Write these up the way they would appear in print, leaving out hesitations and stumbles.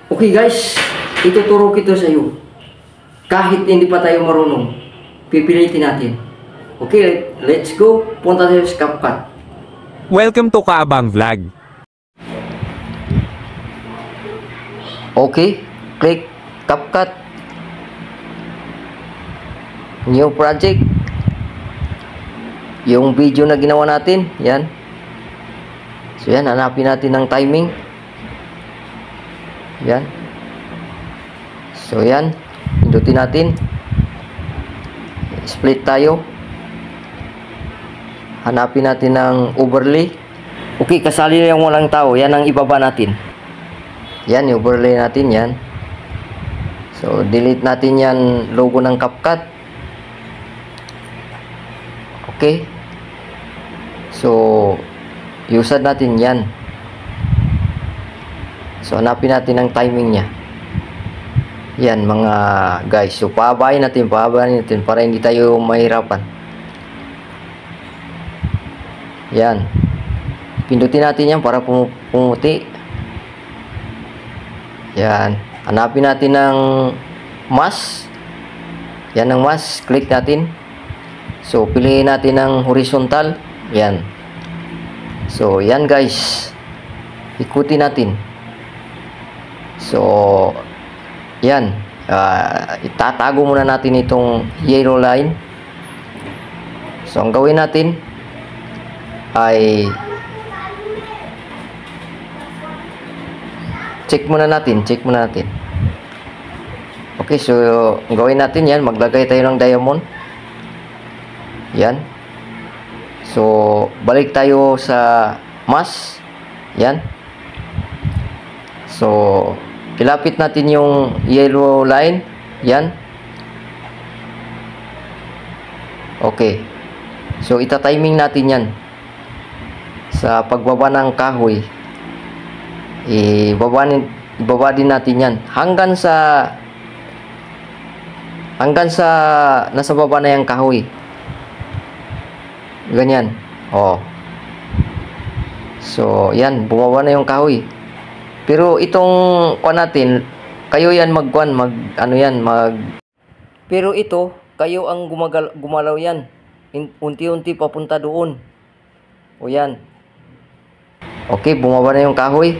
Okay guys, ituturo kita sa iyo. Kahit hindi pa tayo marunong, pipilitin natin. Okay, let's go. Punta tayo sa CapCut. Welcome to Kaabang Vlog. Okay, click CapCut. New project. Yung video na ginawa natin, yan. So yan, hanapin natin ng timing. Yan. So yan, pindutin natin. Split tayo. Hanapin natin ng overlay. Okay, kasali na yung walang tao. Yan ang ibaba natin. Yan, overlay natin yan. So delete natin yan logo ng CapCut. Okay. So usad natin yan. So hanapin natin ang timing niya. Yan mga guys. So pahabain natin para hindi tayo mahirapan. Yan. Pindutin natin yan para pumuti. Yan. Hanapin natin ng mask. Yan ang mask. Click natin. So piliin natin ng horizontal. Yan. So yan guys. Ikutin natin. So yan. Itatago muna natin itong yellow line. So ang gawin natin ay check muna natin. Okay, so ang gawin natin yan, maglagay tayo ng diamond. Yan. So balik tayo sa mask. Yan. So ilapit natin yung yellow line. Yan. Okay. So ita-timing natin yan. Sa pagbaba ng kahoy. Ibaba din natin yan. Hanggang sa nasa baba na yung kahoy. Ganyan. Oh. So yan. Bumaba na yung kahoy. Pero itong natin, kayo yan pero ito, kayo ang gumalaw yan. Unti-unti papunta doon. O yan. Okay, bumaba na yung kahoy.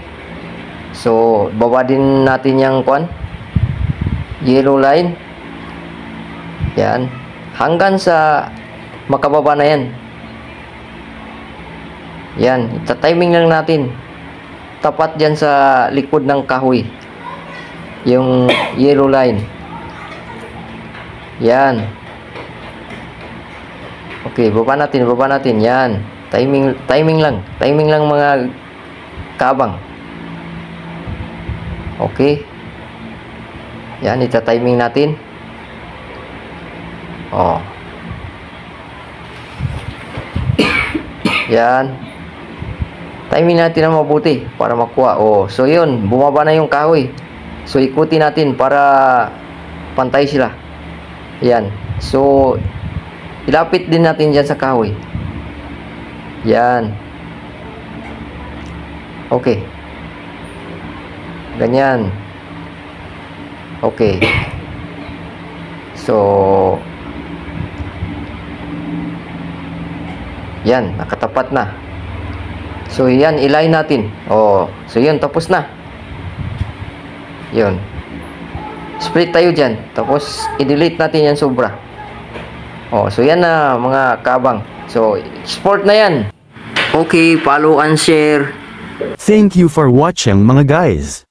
So, baba din natin yung yellow line. Yan. Hanggang sa makababa na yan. Yan. Ita-timing lang natin. Tapat dyan sa likod ng kahoy yung yellow line. Yan. Okay, baba natin. Yan. Timing lang mga kabang. Okay. Yan, ita-timing natin. Oh. Yan. Timing natin na mabuti para makuha. Oh, so yun, bumaba na yung kahoy. So ikutin natin para pantay sila. Yan. So ilapit din natin diyan sa kahoy. Yan. Okay. Ganyan. Okay. So yan, nakatapat na. So yan, ilay natin. Oh, so yun, tapos na. Yun. Split tayo dyan. Tapos i-delete natin yan sobra. Oh, so yan na mga kabang. So export na yan. Okay, follow and share. Thank you for watching mga guys.